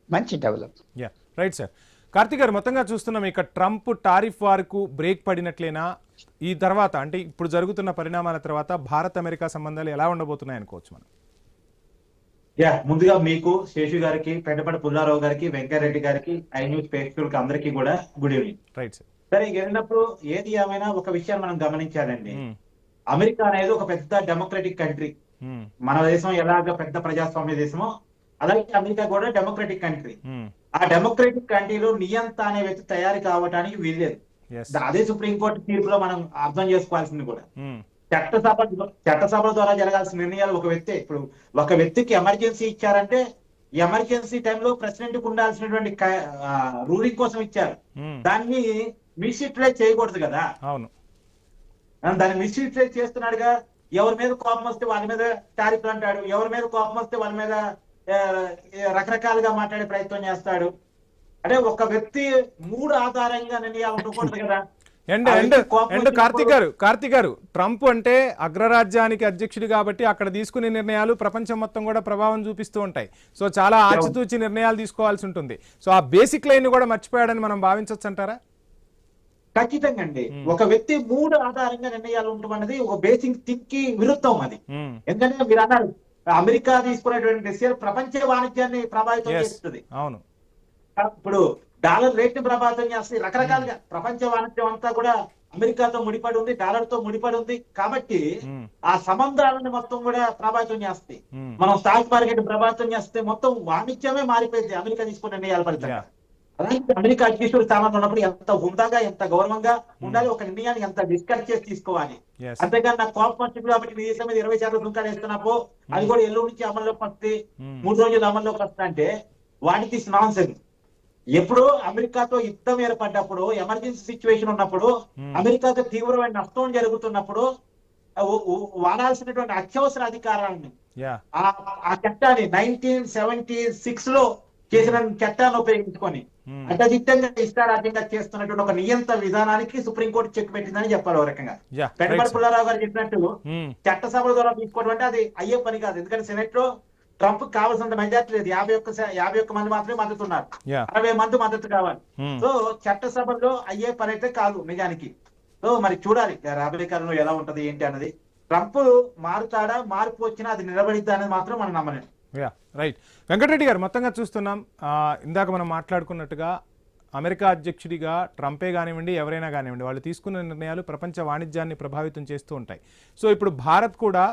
మంచి develop. Yeah, right sir. Karthik గారు, మొత్తంగా చూస్తున్నాం ఇక ట్రంప్ టారిఫ్ వార్కు బ్రేక్ పడినట్లేనా? ఈ తర్వాత అంటే ఇప్పుడు జరుగుతున్న పరిణామాల తర్వాత భారత్ అమెరికా సంబంధాలు ఎలా ఉండబోతున్నాయి అనుకోవచ్చు మనం? ముందుగా మీకు శేషు గారికి, పెద్దపడి పుల్లారావు గారికి, వెంకయ్యరెడ్డి గారికి, ఐ న్యూస్ ప్రేక్షకులకి అందరికీ కూడా గుడ్ ఈవినింగ్. Right sir. సరే, ఇక వెళ్ళినప్పుడు ఏది ఏమైనా ఒక విషయాన్ని మనం గమనించాలండి. అమెరికా అనేది ఒక పెద్ద డెమోక్రటిక్ కంట్రీ. మన దేశం ఎలాగ పెద్ద ప్రజాస్వామ్య దేశమో అలాగే అమెరికా కూడా డెమోక్రటిక్ కంట్రీ. ఆ డెమోక్రటిక్ కంట్రీలో నియంత అనే వ్యక్తి తయారు కావడానికి వీల్లేదు. అదే సుప్రీంకోర్టు తీర్పులో మనం అర్థం చేసుకోవాల్సింది కూడా. చట్టసభల ద్వారా జరగాల్సిన నిర్ణయాలు ఇప్పుడు ఒక వ్యక్తికి ఎమర్జెన్సీ ఇచ్చారంటే ఎమర్జెన్సీ టైంలో ప్రెసిడెంట్ కు ఉండాల్సినటువంటి రూలింగ్ కోసం ఇచ్చారు. దాన్ని మిస్యూటిలైజ్ చేయకూడదు కదా. అవును, దాన్ని మిస్యూటిలైజ్ చేస్తున్నాడుగా. ఎవరి మీద కోపం వస్తే వాళ్ళ మీద టారిఫ్లు అంటాడు, ఎవరి మీద కోపం వస్తే వాళ్ళ మీద రకరకాలుగా మాట్లాడే ప్రయత్నం చేస్తాడు. అంటే ఒక వ్యక్తి మూడు ఆధారంగా నిర్ణయాలు ఉండకూడదు కదా. కార్తీక్ గారు, ట్రంప్ అంటే అగ్రరాజ్యానికి అధ్యక్షుడు కాబట్టి అక్కడ తీసుకునే నిర్ణయాలు ప్రపంచం మొత్తం కూడా ప్రభావం చూపిస్తూ ఉంటాయి. సో చాలా ఆచితూచి నిర్ణయాలు తీసుకోవాల్సి ఉంటుంది. సో ఆ బేసిక్ లైన్ కూడా మర్చిపోయాడని మనం భావించవచ్చు అంటారా? ఖచ్చితంగా అండి. ఒక వ్యక్తి మూడు ఆధారంగా నిర్ణయాలు ఉండమన్నది ఒక బేసిక్ థింక్ కి విరుద్ధం అది. ఎందుకంటే మీరు అన్నారు అమెరికా తీసుకునేటువంటి డెసిషన్ ప్రపంచ వాణిజ్యాన్ని ప్రభావితం చేస్తుంది. అవును, ఇప్పుడు డాలర్ రేట్ ని ప్రభావితం చేస్తుంది. రకరకాలుగా ప్రపంచ వాణిజ్యం అంతా కూడా అమెరికాతో ముడిపడి ఉంది, డాలర్ తో ముడిపడి ఉంది. కాబట్టి ఆ సంబంధాలను మొత్తం కూడా ప్రభావితం చేస్తాయి. మనం స్టాక్ మార్కెట్ ప్రభావితం చేస్తే మొత్తం వాణిజ్యమే మారిపోయింది అమెరికా తీసుకునే నిర్ణయాల ఫలితంగా. అలాగే అమెరికా అధ్యక్షుడు స్థానంలో ఉన్నప్పుడు ఎంత హుందాగా, ఎంత గౌరవంగా ఉండాలి, ఒక నిర్ణయాన్ని ఎంత డిస్కస్ చేసి తీసుకోవాలి. అంతేగాని నాకు కోపం వచ్చింది కాబట్టి నీ దేశం మీద 20% సుంకాలు వేస్తున్నప్పుడు అది కూడా ఎల్లుండి నుంచి అమల్లోకి వస్తుంది, 3 రోజులు అమల్లోకి వస్తుంది అంటే వాటికి నాన్ సెన్స్. ఎప్పుడు అమెరికాతో యుద్ధం ఏర్పడ్డప్పుడు, ఎమర్జెన్సీ సిచ్యువేషన్ ఉన్నప్పుడు, అమెరికాతో తీవ్రమైన నష్టం జరుగుతున్నప్పుడు వాడాల్సినటువంటి అత్యవసర అధికారాన్ని ఆ చట్టాన్ని 1976 లో చేసిన చట్టాన్ని ఉపయోగించుకొని అడ్డదిట్టంగా ఇష్టారాజ్యంగా చేస్తున్నటువంటి ఒక నియంత్ర విధానానికి సుప్రీంకోర్టు చెక్ పెట్టిందని చెప్పాలి. ఒక రకంగా పెద్దపల్లి పుల్లారావు గారు చెప్పినట్టు చట్టసభల ద్వారా తీసుకోవడం అంటే అది అయ్యే పని కాదు. ఎందుకంటే సెనెట్ లో ట్రంప్ కావాల్సినంత మెజార్టీ లేదు, 51 మంది మాత్రమే మద్దతు ఉన్నారు, 60 మంది మద్దతు కావాలి. సో చట్టసభలో అయ్యే పని అయితే కాదు నిజానికి. సో మరి చూడాలి రాబోయే కాలంలో ఎలా ఉంటది ఏంటి అన్నది. ట్రంప్ మారుతాడా, మార్పు వచ్చినా అది నిలబడిద్దా అనేది మాత్రం మనం నమ్మలేం. రైట్. వెంకటరెడ్డి గారు, మొత్తంగా చూస్తున్నాం ఇందాక మనం మాట్లాడుకున్నట్టుగా అమెరికా అధ్యక్షుడిగా ట్రంపే కానివ్వండి, ఎవరైనా కానివ్వండి, వాళ్ళు తీసుకున్న నిర్ణయాలు ప్రపంచ వాణిజ్యాన్ని ప్రభావితం చేస్తూ ఉంటాయి. సో ఇప్పుడు భారత్ కూడా